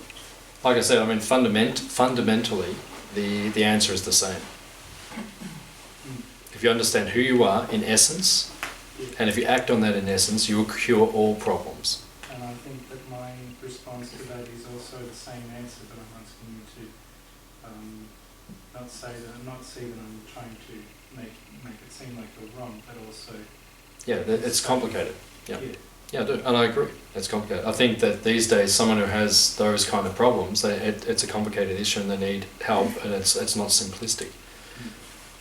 like I said, I mean, fundamentally, the answer is the same. If you understand who you are in essence, and if you act on that in essence, you will cure all problems. And I think that my response to that is also the same answer, but I'm asking you to not see that I'm trying to make it seem like you're wrong, but also... Yeah, it's complicated. Yeah, I do, and I agree. It's complicated. I think that these days, someone who has those kind of problems, it's a complicated issue, and they need help, and it's not simplistic.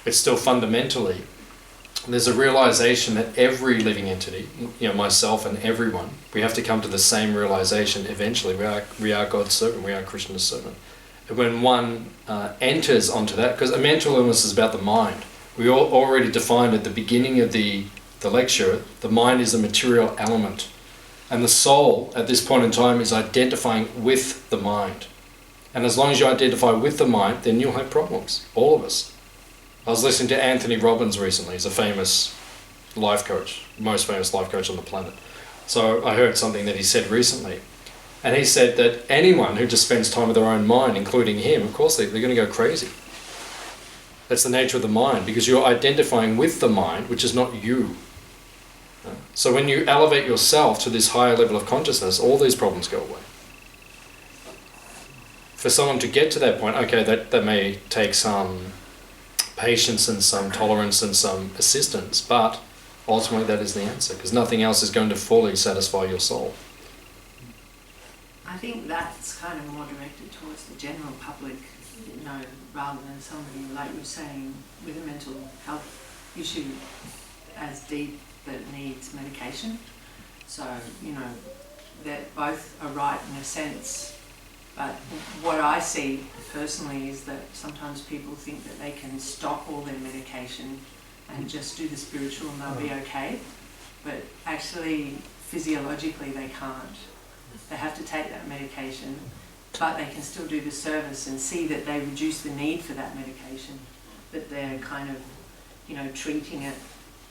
It's still fundamentally, there's a realization that every living entity, myself and everyone, we have to come to the same realization eventually. We are God's servant. We are Krishna's servant. And when one enters onto that, because a mental illness is about the mind. We already defined at the beginning of the lecture, the mind is a material element. And the soul, at this point in time, is identifying with the mind. And as long as you identify with the mind, then you'll have problems. All of us. I was listening to Anthony Robbins recently. He's a famous life coach, most famous life coach on the planet. So I heard something that he said recently. And he said that anyone who just spends time with their own mind, including him, of course they're going to go crazy. That's the nature of the mind, because you're identifying with the mind, which is not you. So when you elevate yourself to this higher level of consciousness, all these problems go away. For someone to get to that point, okay, that may take some patience and some tolerance and some assistance, but ultimately that is the answer, because nothing else is going to fully satisfy your soul. I think that's kind of more directed towards the general public, rather than somebody, like you were saying, with a mental health issue as deep that needs medication. So, that both are right in a sense, but what I see personally is that sometimes people think that they can stop all their medication and just do the spiritual and they'll be okay, but actually physiologically they can't. They have to take that medication, but they can still do the service and see that they reduce the need for that medication, that they're kind of, treating it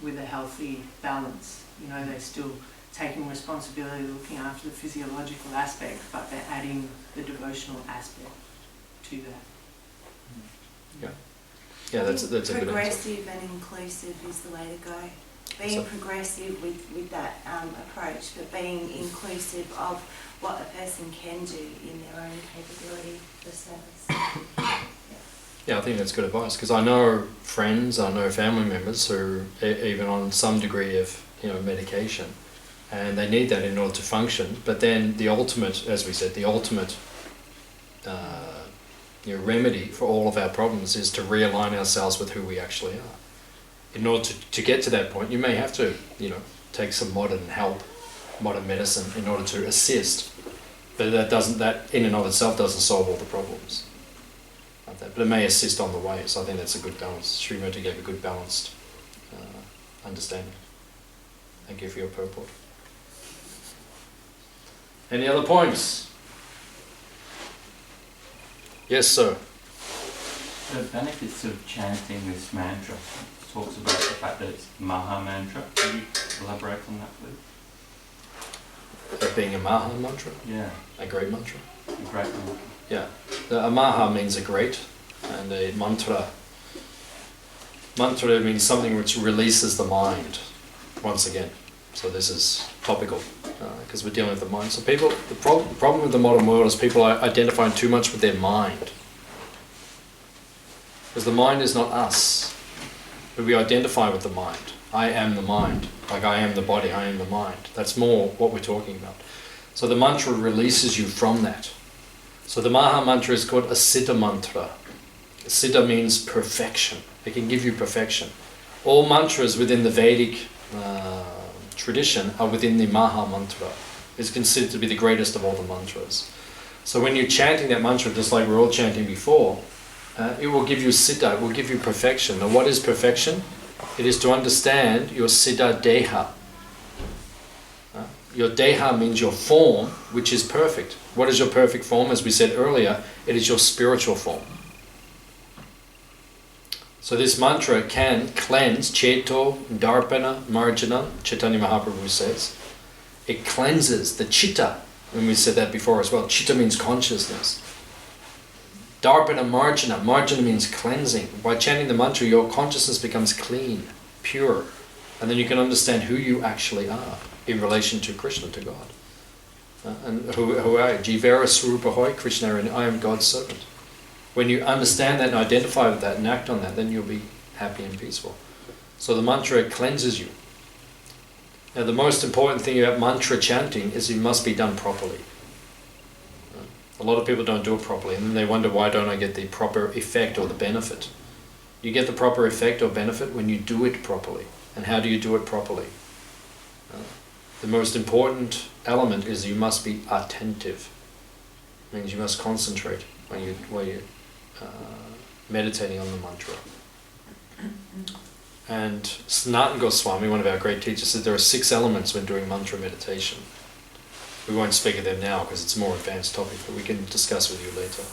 with a healthy balance. They're still taking responsibility, looking after the physiological aspect, but they're adding the devotional aspect to that. Yeah, that's a good answer. Progressive and inclusive is the way to go. Being progressive with that approach, but being inclusive of what a person can do in their own capability for service. Yeah, I think that's good advice, because I know friends, I know family members who are even on some degree of medication, and they need that in order to function. But then the ultimate, as we said, the ultimate remedy for all of our problems is to realign ourselves with who we actually are. In order to get to that point, you may have to take some modern help, modern medicine, in order to assist. But that in and of itself doesn't solve all the problems. But it may assist on the way, so I think that's a good balance. Srimati gave a good balanced understanding. Thank you for your purport. Any other points? Yes, sir. The benefits of chanting this mantra talks about the fact that it's Maha Mantra. Can you elaborate on that, please? That being a Maha mantra, Yeah, a great mantra. a great one. Yeah, a Maha means a great, and a mantra. Mantra means something which releases the mind, once again. So this is topical, because we're dealing with the mind. So people, the problem with the modern world is people are identifying too much with their mind. Because the mind is not us, but we identify with the mind. I am the mind, like I am the body, I am the mind. That's more what we're talking about. So the mantra releases you from that. So the Maha mantra is called a Siddha mantra. Siddha means perfection. It can give you perfection. All mantras within the Vedic tradition are within the Maha mantra. It's considered to be the greatest of all the mantras. So when you're chanting that mantra, just like we're all chanting before, it will give you Siddha, it will give you perfection. Now what is perfection? It is to understand your Siddha Deha. Your Deha means your form, which is perfect. What is your perfect form? As we said earlier, it is your spiritual form. So this mantra can cleanse, Cheto, Darpana, Marjana, Chaitanya Mahaprabhu says. It cleanses the Chitta, and we said that before as well. Chitta means consciousness. Darpana, Marjana. Marjana means cleansing. By chanting the mantra, your consciousness becomes clean, pure. And then you can understand who you actually are in relation to Krishna, to God. And who are you? Jivara Swarupa Hoy, Krishna, and I am God's servant. When you understand that and identify with that and act on that, then you'll be happy and peaceful. So the mantra cleanses you. Now the most important thing about mantra chanting is it must be done properly. A lot of people don't do it properly, and then they wonder, why don't I get the proper effect or the benefit? You get the proper effect or benefit when you do it properly. And how do you do it properly? The most important element is you must be attentive. It means you must concentrate while you're meditating on the mantra. And Sanatana Goswami, one of our great teachers, said there are 6 elements when doing mantra meditation. We won't speak of them now because it's a more advanced topic, but we can discuss with you later.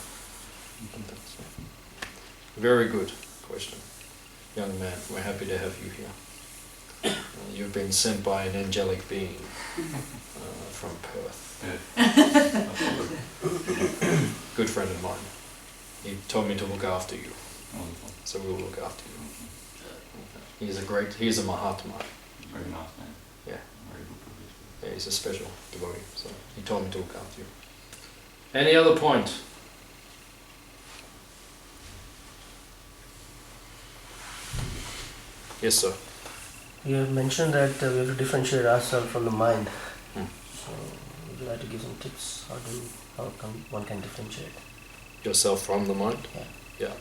Very good question. Young man, we're happy to have you here. You've been sent by an angelic being from Perth. Good friend of mine. He told me to look after you. So we'll look after you. He's a Mahatma. Very nice man. Yeah. Very good publicity. Yeah, he's a special devotee. So he told me to look after you. Any other point? Yes, sir. You have mentioned that we have to differentiate ourselves from the mind. Hmm. So, would you like to give some tips? How one can differentiate? Yourself from the mind? Yeah.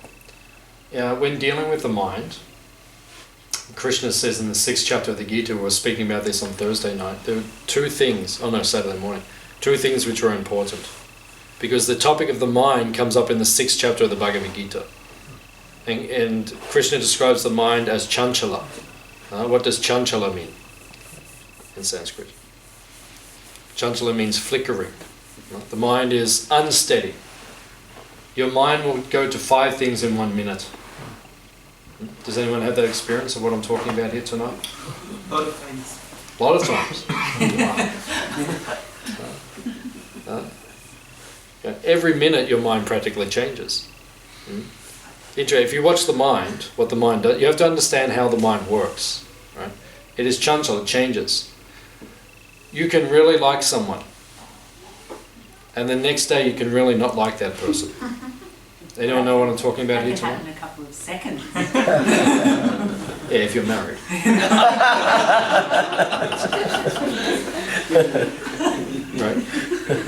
Yeah, when dealing with the mind, Krishna says in the 6th chapter of the Gita, we were speaking about this on Thursday night, there were Saturday morning, 2 things which are important. Because the topic of the mind comes up in the 6th chapter of the Bhagavad Gita. And Krishna describes the mind as chanchala. What does chanchala mean in Sanskrit? Chanchala means flickering. The mind is unsteady. Your mind will go to 5 things in 1 minute. Does anyone have that experience of what I'm talking about here tonight? A lot of times. A lot of times. Yeah, every minute your mind practically changes. If you watch the mind, what the mind does, you have to understand how the mind works. Right? It is chanchala, it changes. You can really like someone, and the next day you can really not like that person. Anyone know what I'm talking about here That can tonight? happen in a couple of seconds. Yeah, if you're married. Right?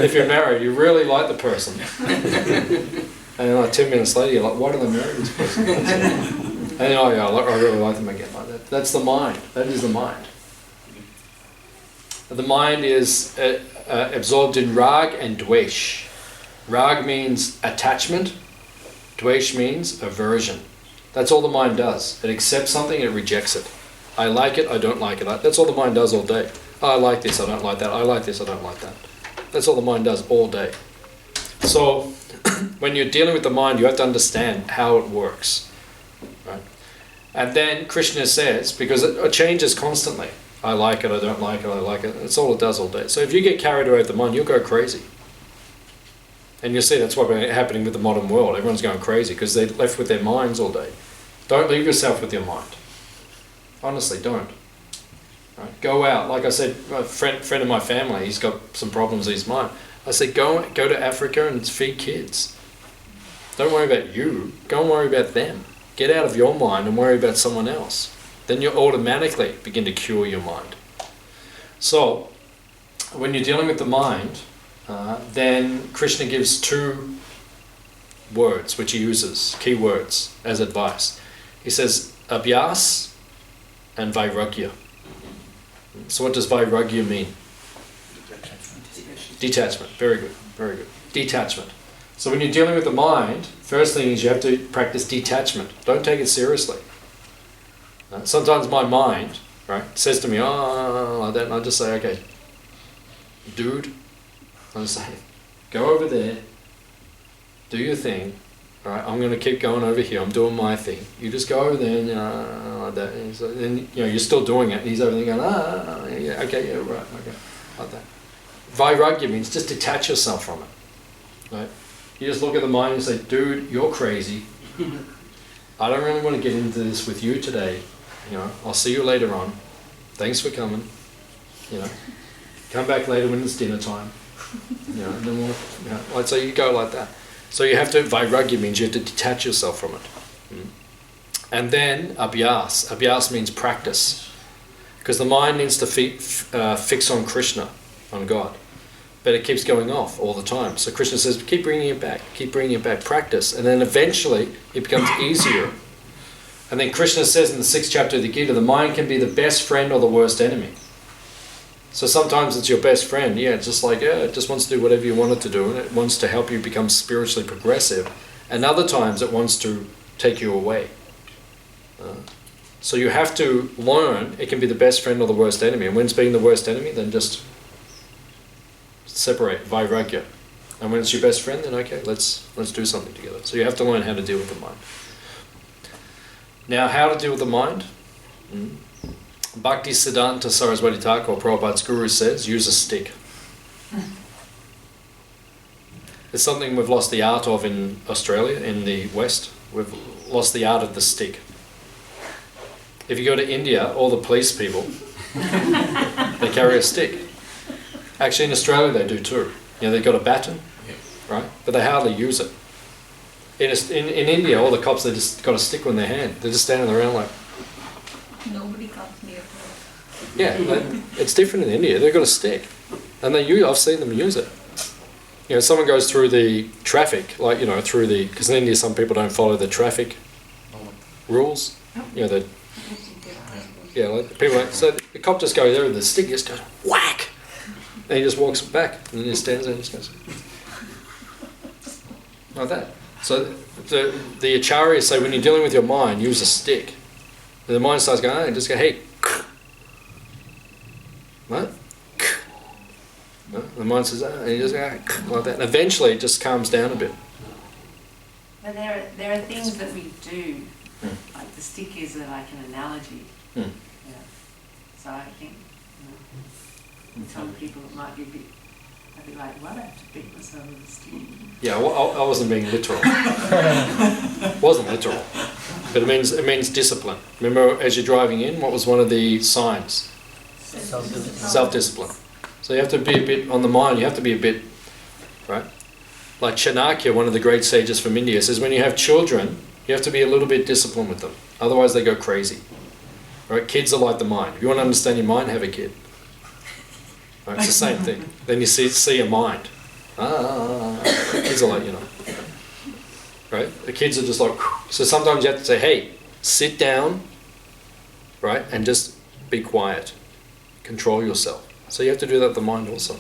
If you're married, you really like the person. And then like 10 minutes later, you're like, why did I marry this person? And then, oh yeah, I really like them again. Like that. That's the mind. That is the mind. The mind is absorbed in rag and dvesh. Rag means attachment. Dvesh means aversion. That's all the mind does. It accepts something, it rejects it. I like it, I don't like it. That's all the mind does all day. I like this, I don't like that. I like this, I don't like that. That's all the mind does all day. So, when you're dealing with the mind, you have to understand how it works. Right? And then Krishna says, because it changes constantly. I like it, I don't like it, I like it. That's all it does all day. So if you get carried away with the mind, you'll go crazy. And you'll see that's what's happening with the modern world. Everyone's going crazy because they're left with their minds all day. Don't leave yourself with your mind. Honestly, don't. Right? Go out. Like I said, a friend of my family, he's got some problems in his mind. I said, go to Africa and feed kids. Don't worry about you. Go and worry about them. Get out of your mind and worry about someone else. Then you'll automatically begin to cure your mind. So, when you're dealing with the mind, then Krishna gives 2 words which he uses, key words, as advice. He says, abhyas and vairagya. So what does vairagya mean? Detachment. Very good. Very good. Detachment. So when you're dealing with the mind, first thing is you have to practice detachment. Don't take it seriously. Sometimes my mind, right, says to me, oh, like that, and I just say, okay, dude, I say, go over there, do your thing, right, I'm going to keep going over here, I'm doing my thing. You just go over there and like that, and so then you're still doing it, and he's over there going, yeah, okay, yeah, right, okay, like that. Vairagya means just detach yourself from it, right? You just look at the mind and say, dude, you're crazy. I don't really want to get into this with you today. I'll see you later on. Thanks for coming. Come back later when it's dinner time. And then we'll, so you go like that. So you have to, vairagya means you have to detach yourself from it. And then abhyas. Abhyas means practice. Because the mind needs to fix on Krishna, on God. But it keeps going off all the time. So Krishna says, keep bringing it back, practice. And then eventually it becomes easier. And then Krishna says in the 6th chapter of the Gita, the mind can be the best friend or the worst enemy. So sometimes it's your best friend, it just wants to do whatever you want it to do, and it wants to help you become spiritually progressive. And other times it wants to take you away. So you have to learn, it can be the best friend or the worst enemy. And when it's being the worst enemy, then just separate, vairagya. And when it's your best friend, then okay, let's do something together. So you have to learn how to deal with the mind. Now, how to deal with the mind? Bhaktivedanta Saraswati Thakur, Prabhupada's guru, says, use a stick. It's something we've lost the art of in Australia, in the West. We've lost the art of the stick. If you go to India, all the police people, they carry a stick. Actually, in Australia they do too. They've got a baton, right? But they hardly use it. In India, all the cops, they just got a stick in their hand. They're just standing around like... Nobody comes near. Yeah, it's different in India. They've got a stick. And I've seen them use it. Someone goes through the traffic, because in India some people don't follow the traffic rules. So the cop just goes there with the stick, just goes, whack! And he just walks back, and then he stands there and just goes... like that. So the acharyas say when you're dealing with your mind, use a stick. And the mind starts going, just go, hey. What? The mind says, and you just go, like that. And eventually it just calms down a bit. But there are things that we do, like the stick is like an analogy. Yeah. So I think, some people it might be a bit, I'd be like, what, I have to beat myself with a stick? Yeah, well, I wasn't being literal. It wasn't literal. But it means discipline. Remember, as you're driving in, what was one of the signs? Self-discipline. So you have to be a bit, on the mind, you have to be a bit, right? Like Chanakya, one of the great sages from India, says when you have children, you have to be a little bit disciplined with them. Otherwise they go crazy. Right? Kids are like the mind. If you want to understand your mind, have a kid. Right? It's the same thing. Then you see a mind. Kids are like, right? The kids are just like, so sometimes you have to say, hey, sit down, right? And just be quiet. Control yourself. So you have to do that with the mind also.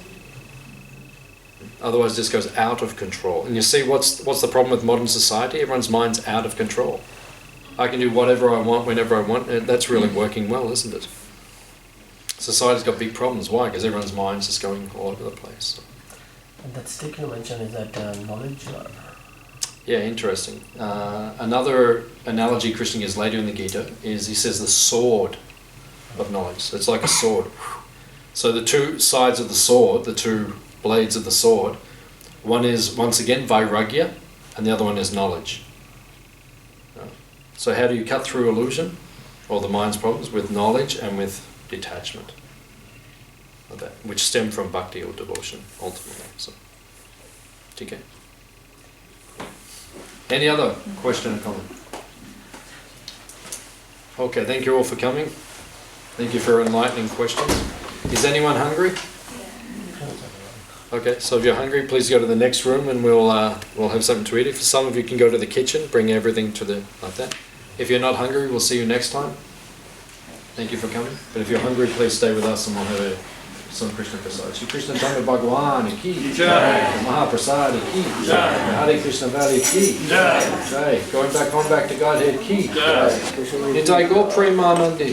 Otherwise it just goes out of control. And you see what's the problem with modern society? Everyone's mind's out of control. I can do whatever I want, whenever I want, and that's really working well, isn't it? Society's got big problems. Why? Because everyone's mind's just going all over the place. And that stick you mentioned, is that knowledge? Or? Yeah, interesting. Another analogy Krishna gives later in the Gita is he says the sword of knowledge. So it's like a sword. So the two sides of the sword, the two blades of the sword, one is, once again, vairagya, and the other one is knowledge. So how do you cut through illusion, or the mind's problems? With knowledge and with detachment. Of that, which stem from bhakti or devotion, ultimately. So, okay. Any other question or comment? Okay, thank you all for coming. Thank you for enlightening questions. Is anyone hungry? Okay, so if you're hungry, please go to the next room and we'll have something to eat. If some of you can go to the kitchen, bring everything to the, like that. If you're not hungry, we'll see you next time. Thank you for coming. But if you're hungry, please stay with us and we'll have some Krishna Prasad. Shri Krishna Chandra Bhagwan ki Jai. Mahaprasad ki Jai. Hare Krishna Valley ki Jai. Jai. Going back home back to Godhead ki Jai. Nitai Go Premanandi.